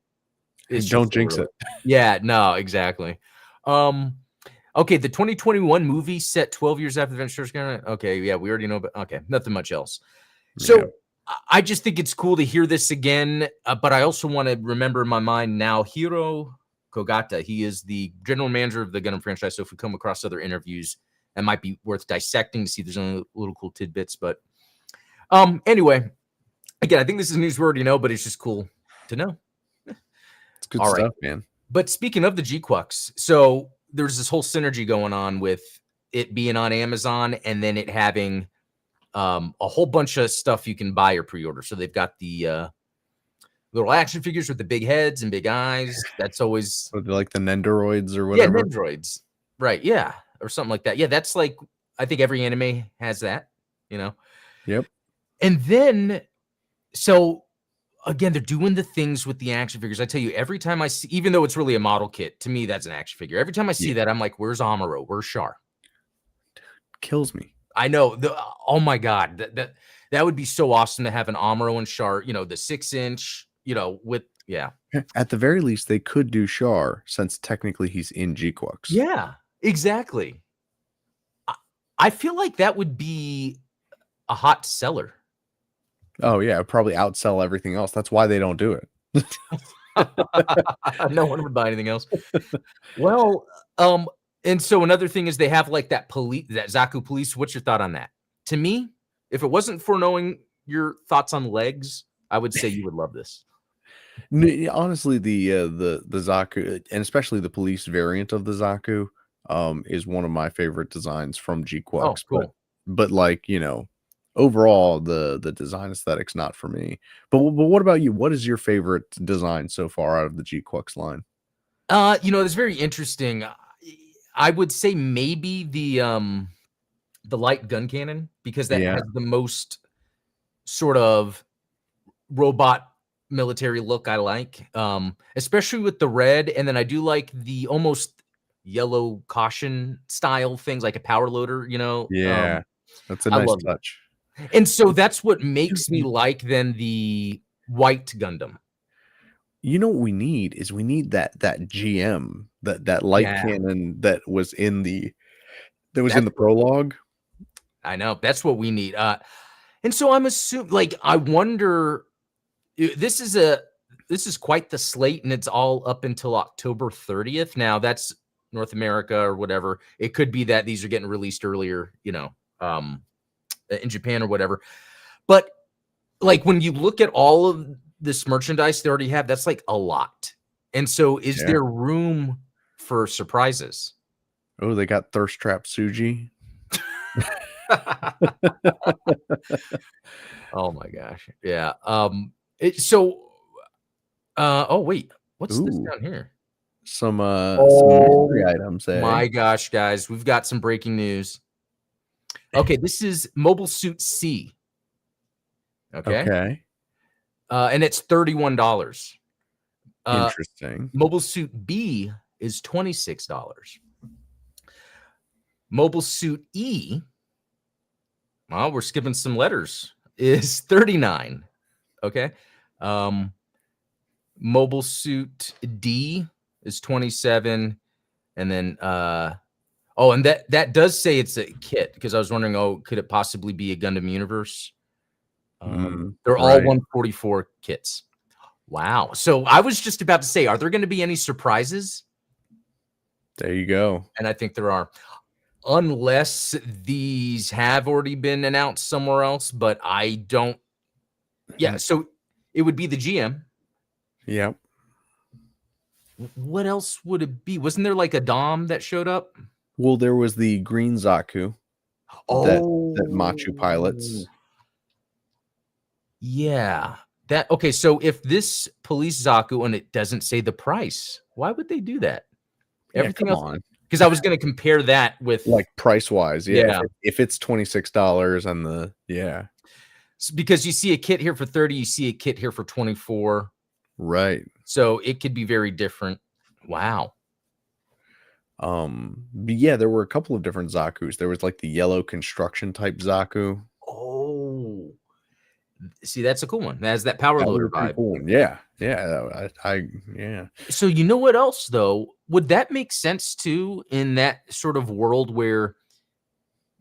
It's just Don't so jinx early. it. Yeah, no, exactly. Okay, the 2021 movie set 12 years after the Adventure. Okay, yeah, we already know, but okay, nothing much else. Yeah. So I just think it's cool to hear this again, but I also want to remember in my mind now Hiro Kogata. He is the general manager of the Gundam franchise. So if we come across other interviews, that might be worth dissecting to see if there's any little cool tidbits. But anyway, again, I think this is news we already know, but it's just cool to know. It's good All right. stuff, man. But speaking of the GQuuuuuuX, so there's this whole synergy going on with it being on Amazon and then it having a whole bunch of stuff you can buy or pre-order. So they've got the little action figures with the big heads and big eyes. That's always Like the Nendoroids or yeah, whatever. Nendroids, right? Yeah, or something like that. Yeah, that's like I think every anime has that, you know. Yep. And then so again, they're doing the things with the action figures. I tell you, every time I see, even though it's really a model kit, to me that's an action figure. Every time I see that, I'm like, "Where's Amuro? Where's Char?" Kills me. I know. Oh my god, that would be so awesome to have an Amuro and Char. You know, the 6-inch. You know, with yeah, At the very least, they could do Char since technically he's in GQuuuuuX. yeah, exactly. I feel like that would be a hot seller. Oh yeah, probably outsell everything else. That's why they don't do it. No one would buy anything else. Well, and so another thing is they have like that Zaku police. What's your thought on that? To me, if it wasn't for knowing your thoughts on legs, I would say you would love this. Honestly, the Zaku, and especially the police variant of the Zaku, is one of my favorite designs from GQuuuuuuX. Oh, cool. But like, overall the design aesthetic's not for me. But what about you? What is your favorite design so far out of the GQuuuuuuX line? It's very interesting. I would say maybe the light gun cannon because that Yeah. has the most sort of robot military look I like, especially with the red. And then I do like the almost yellow caution style things like a power loader, Yeah. That's a I nice love that. touch. And so that's what makes me like then the white Gundam. You know what we need is we need that GM, that light Yeah, cannon that was in the that's what prologue. I know. That's what we need. And so I'm assuming, like, I wonder. This is quite the slate, and it's all up until October 30th. Now that's North America or whatever. It could be that these are getting released earlier, in Japan or whatever. But like when you look at all of this merchandise they already have, that's like a lot. And so, is Yeah. there room for surprises? Oh, they got Thirst Trap Suji. Oh my gosh. Yeah. Oh wait, what's this Ooh, down here? some mystery Oh items, eh? my gosh, guys, we've got some breaking news. Okay, this is Mobile Suit C. Okay. Okay. And it's $31. Interesting. Mobile Suit B is $26. Mobile Suit E, well, we're skipping some letters, is 39. Okay. Mobile Suit D is 27. And then and that does say it's a kit because I was wondering, could it possibly be a Gundam Universe? They're all Right. 144 kits. Wow. So I was just about to say, are there going to be any surprises? There you go. And I think there are. Unless these have already been announced somewhere else, but I don't. Yeah, so it would be the GM. Yep. What else would it be? Wasn't there like a Dom that showed up? Well, there was the green Zaku that Machu pilots. Yeah. Okay, so if this police Zaku and it doesn't say the price, why would they do that? Everything come else, on. because I was going to compare that with Like price wise, yeah. Yeah. If it's $26 and because you see a kit here for 30, you see a kit here for 24. right. So it could be very different. Wow. But yeah, there were a couple of different Zakus. There was like the yellow construction type Zaku. Oh. See, that's a cool one. That has that power That was loader a pretty vibe. cool one. Yeah, yeah, yeah. So you know what else though? Would that make sense too in that sort of world where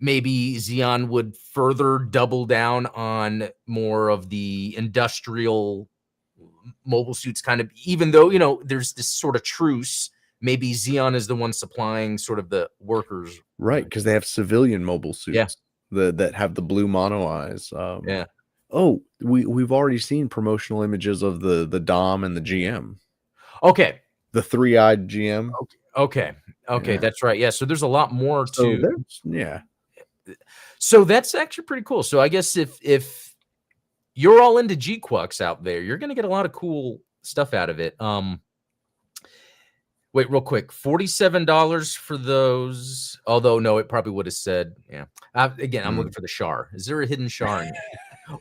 maybe Xeon would further double down on more of the industrial mobile suits kind of, even though, there's this sort of truce, maybe Xeon is the one supplying sort of the workers. Right, because they have civilian mobile Yeah. suits that have the blue mono eyes. Yeah. Oh, we've already seen promotional images of the Dom and the GM, Okay. the three-eyed GM. Okay. Yeah. That's right. Yeah. So there's a lot more So to. there's So that's actually pretty cool. So I guess if you're all into GQuuuuuX out there, you're gonna get a lot of cool stuff out of it. Wait, real quick, $47 for those. Although no, it probably would have said, yeah. Again, I'm looking for the Char. Is there a hidden Char in it?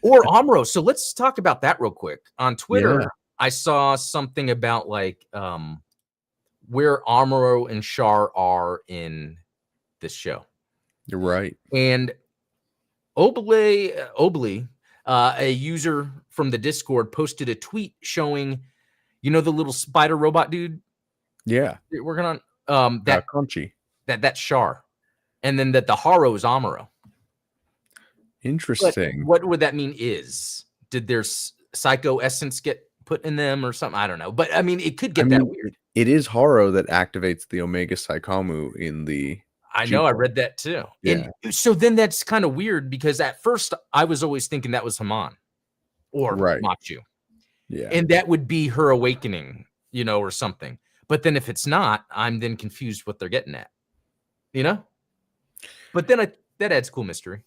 Or Amuro? So let's talk about that real quick. On Twitter, Yeah. I saw something about like where Amuro and Char are in this show. You're right. And Obli, a user from the Discord, posted a tweet showing, the little spider robot dude. Yeah. You're working on that Crunchy. That's Char, and then that the Haro is Amuro. Interesting. But what would that mean? Did their psycho essence get put in them or something? I don't know, but I mean, it could get that weird. It is Haro that activates the Omega Psychomu in the. I know, I read that too. Yeah. And so then that's kind of weird because at first I was always thinking that was Haman or Machu. Yeah. And that would be her awakening, or something. But then if it's not, I'm then confused what they're getting at, But then that adds cool mystery.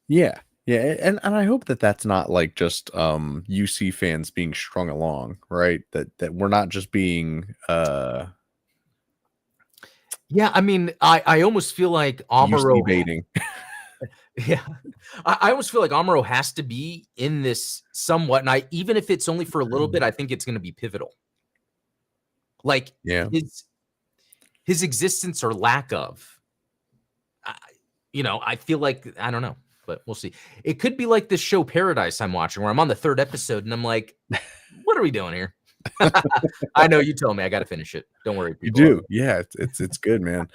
Yeah. Yeah. And I hope that that's not like just UC fans being strung along, right? That we're not just being yeah, I mean, I almost feel like Amuro baiting. Yeah, I almost feel like Amuro has to be in this somewhat, and even if it's only for a little bit, I think it's going to be pivotal. Like, his existence or lack of, I feel like, I don't know, but we'll see. It could be like this show Paradise I'm watching, where I'm on the 3rd episode, and I'm like, what are we doing here? I know, you told me I got to finish it. Don't worry, people. You do. Yeah, it's good, man.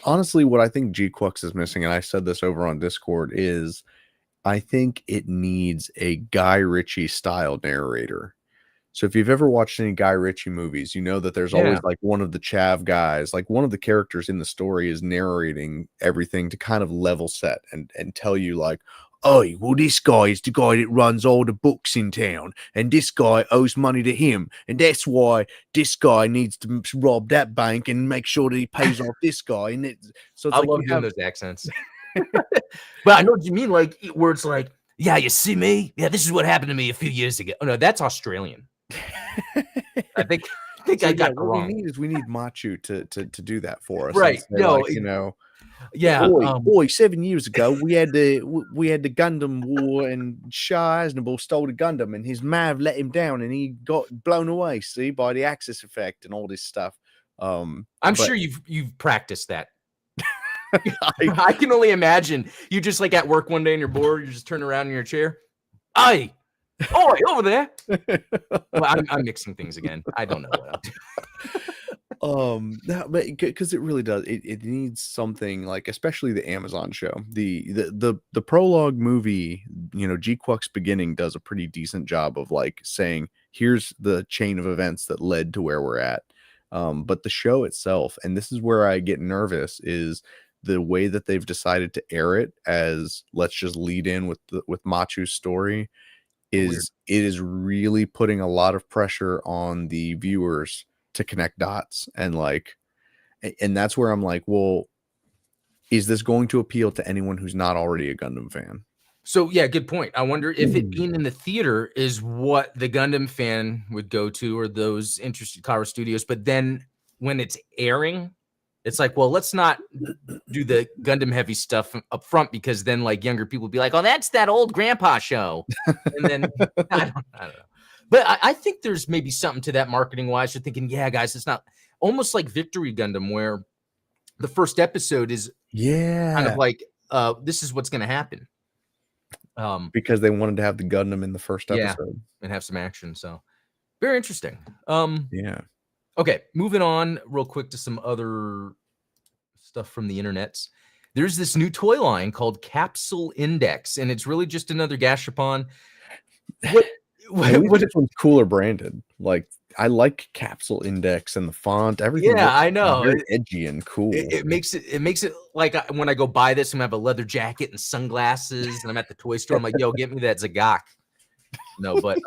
Honestly, what I think GQuuuuuX is missing, and I said this over on Discord, is I think it needs a Guy Ritchie style narrator. So if you've ever watched any Guy Ritchie movies, you know that there's always like one of the chav guys, like one of the characters in the story is narrating everything to kind of level set and tell you like, oh, well, this guy is the guy that runs all the books in town, and this guy owes money to him, and that's why this guy needs to rob that bank and make sure that he pays off this guy. And so it's I love doing those accents. But I know what you mean, like where it's like, yeah, you see me? Yeah, this is what happened to me a few years ago. Oh no, that's Australian. I think I got it wrong. We need Machu to do that for us, right? No, like, yeah. Boy, 7 years ago we had the Gundam War, and Shah Aznable stole the Gundam, and his Mav let him down, and he got blown away. See, by the axis effect and all this stuff. I'm sure you've practiced that. I can only imagine you just like at work one day and you're bored, you just turn around in your chair. Oi, over there. Well, I'm mixing things again. I don't know what I'm doing. But because it really does, it needs something like, especially the Amazon show, the prologue movie, GQuuuuuX Beginning does a pretty decent job of like saying, here's the chain of events that led to where we're at. But the show itself, and this is where I get nervous, is the way that they've decided to air it as let's just lead in with Machu's story. It is really putting a lot of pressure on the viewers to connect dots, and that's where I'm like, well, is this going to appeal to anyone who's not already a Gundam fan? So yeah, good point. I wonder if it being in the theater is what the Gundam fan would go to, or those interested Kara Studios. But then when it's airing, it's like, well, let's not do the Gundam heavy stuff up front, because then like younger people will be like, oh, that's that old grandpa show. And then I don't know. But I think there's maybe something to that marketing wise. You're thinking, yeah, guys, it's not almost like Victory Gundam, where the first episode is kind of like, this is what's going to happen. because they wanted to have the Gundam in the first Yeah, episode. and have some action. So very interesting. Yeah. Okay, moving on real quick to some other stuff from the internets. There's this new toy line called Capsule Index, and it's really just another Gashapon. What? At least What? this one's cooler branded. Like, I like Capsule Index and the font. Everything Yeah, looks I know. very edgy and cool. It makes it like when I go buy this, I'm gonna have a leather jacket and sunglasses, and I'm at the toy store. I'm like, "Yo, get me that Zagak." No, but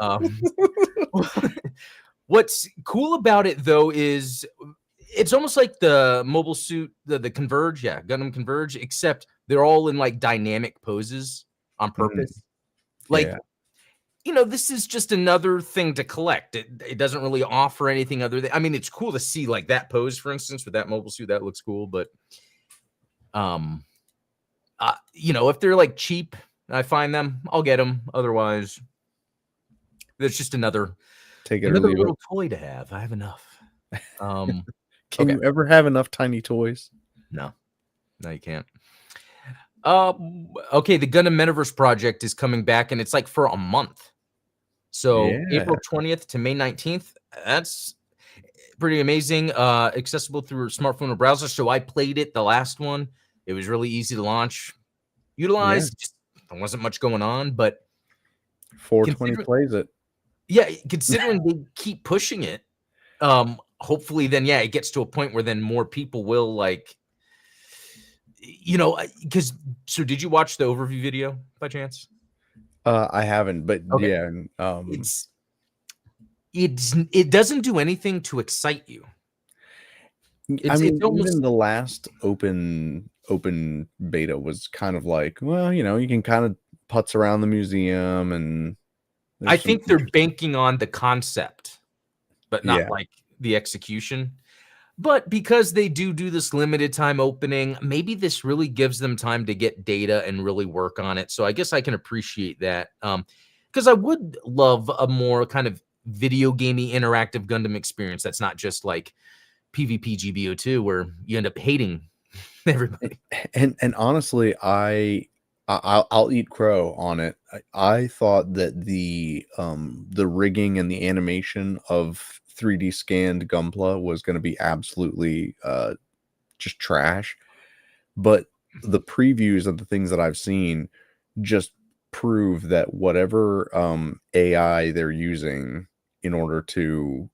what's cool about it though is it's almost like the mobile suit, the Converge, yeah, Gundam Converge, except they're all in like dynamic poses on purpose. Like, Yeah. this is just another thing to collect. It doesn't really offer anything other than, I mean, it's cool to see like that pose, for instance, with that mobile suit. That looks cool, but if they're like cheap, I find them, I'll get them. Otherwise, there's just another Take it or leave little it. toy to have. I have enough. Can you ever have enough tiny toys? No, you can't. Okay, the Gundam Metaverse project is coming back, and it's like for a month. So April 20th to May 19th. That's pretty amazing. Accessible through a smartphone or browser. So I played it, the last one. It was really easy to launch, utilize. Just there wasn't much going on, but 420 plays it. Yeah, considering they keep pushing it, hopefully then it gets to a point where then more people will like, because did you watch the overview video by chance? I haven't, but Okay. It doesn't do anything to excite you. I mean, even the last open beta was kind of like, well, you can kind of putz around the museum, and I think they're banking on the concept, but not like the execution. But because they do this limited time opening, maybe this really gives them time to get data and really work on it. So I guess I can appreciate that. Because I would love a more kind of video gamey interactive Gundam experience that's not just like PvP GBO2 where you end up hating everybody. And honestly, I'll eat crow on it. I thought that the rigging and the animation of 3D scanned Gunpla was going to be absolutely just trash, but the previews of the things that I've seen just prove that whatever AI they're using in order to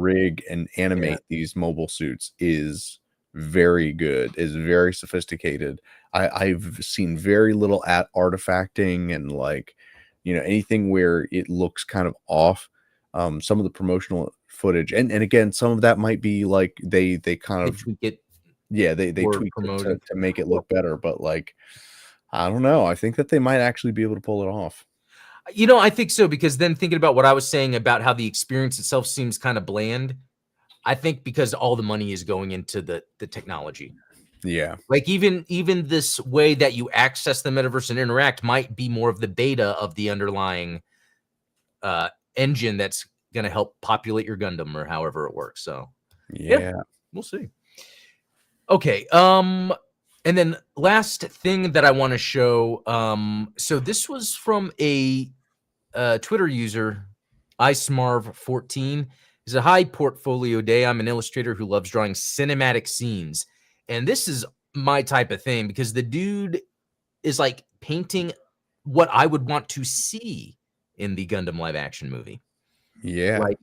rig and animate these mobile suits is very good, is very sophisticated. I've seen very little artifacting and like, anything where it looks kind of off. Some of the promotional footage, and again, some of that might be like they kind of tweak it. They tweak it to make it look better, but like, I don't know. I think that they might actually be able to pull it off. I think so, because then thinking about what I was saying about how the experience itself seems kind of bland, I think because all the money is going into the technology. Yeah. Like even this way that you access the metaverse and interact might be more of the beta of the underlying engine that's going to help populate your Gundam or however it works. So yeah, we'll see. Okay. And then last thing that I want to show. So this was from a Twitter user, iSmarv14. It's a high portfolio day. I'm an illustrator who loves drawing cinematic scenes. And this is my type of thing because the dude is like painting what I would want to see in the Gundam live action movie. Yeah. Like,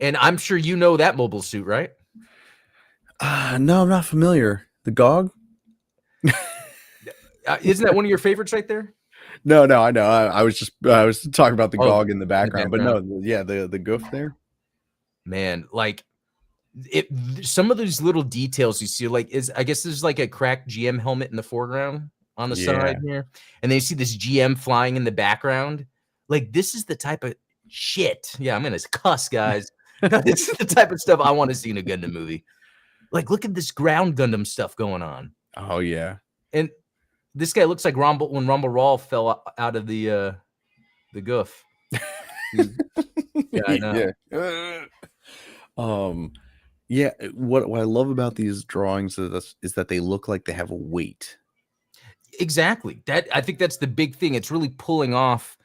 and I'm sure you know that mobile suit, right? No, I'm not familiar. The GOG? Isn't that one of your favorites right there? No, I know. I was talking about the GOG in the background, but no, the goof there. Man, like some of those little details you see, like I guess there's like a cracked GM helmet in the foreground on the side here, and then you see this GM flying in the background. Like this is the type of shit. Yeah, I'm gonna cuss, guys. This is the type of stuff I want to see in a Gundam movie. Like, look at this ground Gundam stuff going on. Oh yeah, and this guy looks like Rumble when Rumble Raw fell out of the goof. Yeah, I know. What I love about these drawings is that they look like they have a weight. exactly. That I think that's the big thing. It's really pulling off,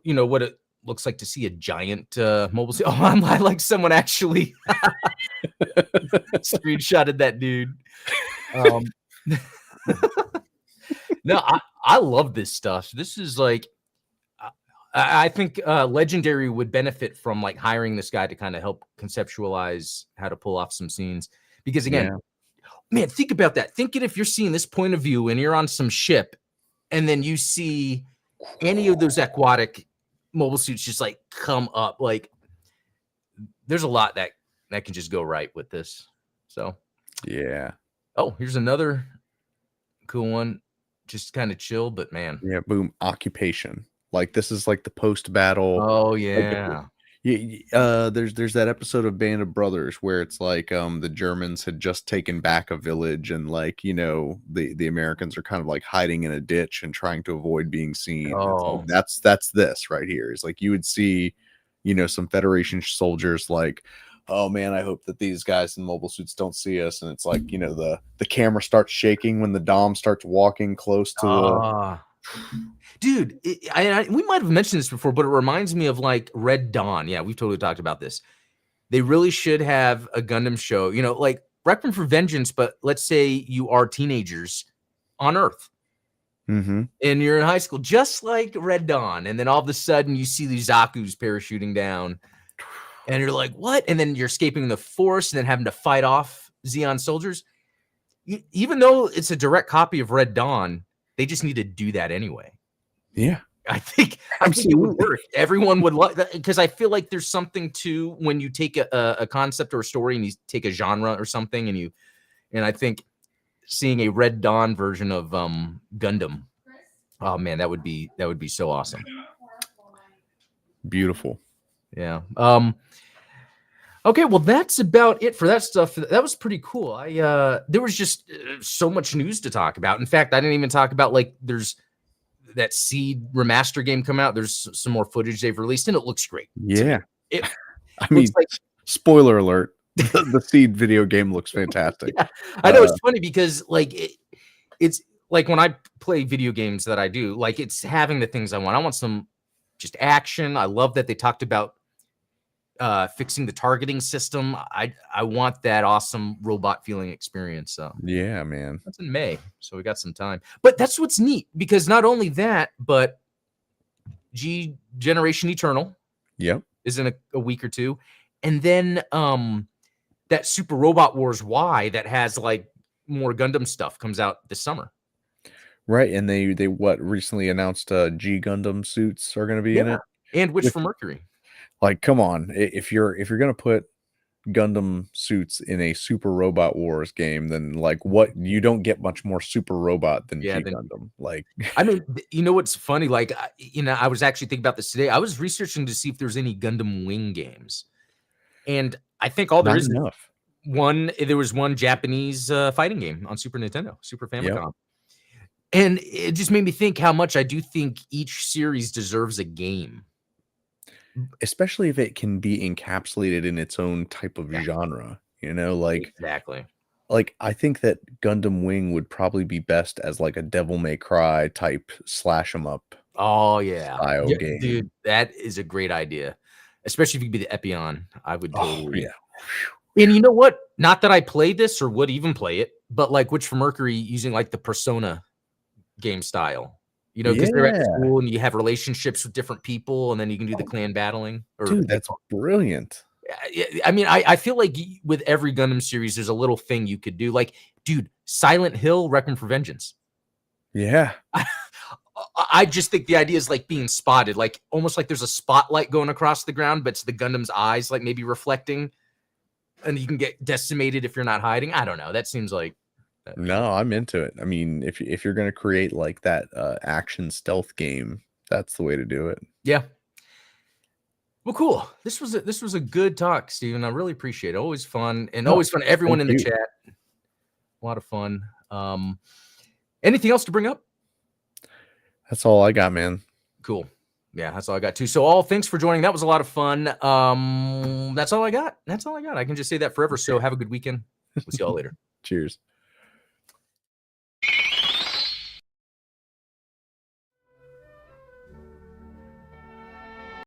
what it looks like to see a giant mobile suit. Oh, I like someone actually screenshotted that dude. Um, no, I love this stuff. This is like, I think Legendary would benefit from like hiring this guy to kind of help conceptualize how to pull off some scenes. Because again, man, think about that. Thinking if you're seeing this point of view and you're on some ship, and then you see any of those aquatic mobile suits just like come up, like there's a lot that can just go right with this. So yeah. Oh, here's another cool one. Just kind of chill, but man. Yeah, boom. Occupation. Like this is like the post battle. Oh Like, yeah. there's that episode of Band of Brothers where it's like the Germans had just taken back a village, and like the Americans are kind of like hiding in a ditch and trying to avoid being seen. It's like, that's this right here. It's like you would see some Federation soldiers like, oh man, I hope that these guys in mobile suits don't see us. And it's like the camera starts shaking when the Dom starts walking close to the dude, we might have mentioned this before, but it reminds me of like Red Dawn. Yeah, we've totally talked about this. They really should have a Gundam show, like Requiem for Vengeance, but let's say you are teenagers on Earth. Mm-hmm. And you're in high school, just like Red Dawn. And then all of a sudden you see these Zaku's parachuting down. And you're like, what? And then you're escaping the Force and then having to fight off Zeon soldiers. Even though it's a direct copy of Red Dawn, they just need to do that anyway. Yeah. I think it would work. Everyone would like that, because I feel like there's something to when you take a concept or a story and you take a genre or something and I think seeing a Red Dawn version of Gundam, oh man, that would be so awesome. Beautiful. Yeah. Okay, well, that's about it for that stuff. That was pretty cool. There was just so much news to talk about. In fact, I didn't even talk about like there's that Seed remaster game come out. There's some more footage they've released, and it looks great. Yeah, I mean, like, spoiler alert: the Seed video game looks fantastic. Yeah, I know it's funny because like it's like when I play video games that I do, like it's having the things I want. I want some just action. I love that they talked about fixing the targeting system. I want that awesome robot feeling experience. So yeah, man, that's in May, so we got some time. But that's what's neat, because not only that, but G Generation Eternal, is in a week or two, and then that Super Robot Wars Y that has like more Gundam stuff comes out this summer. Right, and they recently announced G Gundam suits are going to be in it, and Witch for Mercury. Like, come on, if you're gonna put Gundam suits in a Super Robot Wars game, then like what, you don't get much more Super Robot than G Gundam. Like, I mean, what's funny? Like, I was actually thinking about this today. I was researching to see if there's any Gundam Wing games, and I think all there is enough. There was one Japanese fighting game on Super Nintendo, Super Famicom. And it just made me think how much I do think each series deserves a game. Especially if it can be encapsulated in its own type of genre, like exactly. Like, I think that Gundam Wing would probably be best as like a Devil May Cry type slash 'em up. Oh yeah, game. Dude, that is a great idea, especially if you could be the Epion. I would totally. And you know what? Not that I played this or would even play it, but like Witch for Mercury using like the Persona game style. Because they're at school and you have relationships with different people, and then you can do the clan battling. Dude, that's brilliant. I mean, I feel like with every Gundam series, there's a little thing you could do. Like, dude, Silent Hill, Requiem for Vengeance. Yeah. I just think the idea is like being spotted, like almost like there's a spotlight going across the ground, but it's the Gundam's eyes, like maybe reflecting, and you can get decimated if you're not hiding. I don't know. That seems like. No, I'm into it. I mean, if you're going to create like that action stealth game, that's the way to do it. Yeah. Well, cool. This was a good talk, Steven. I really appreciate it. Always fun, and always fun. Everyone in the chat. A lot of fun. Anything else to bring up? That's all I got, man. Cool. Yeah, that's all I got too. So all thanks for joining. That was a lot of fun. That's all I got. I can just say that forever. So have a good weekend. We'll see y'all later. Cheers.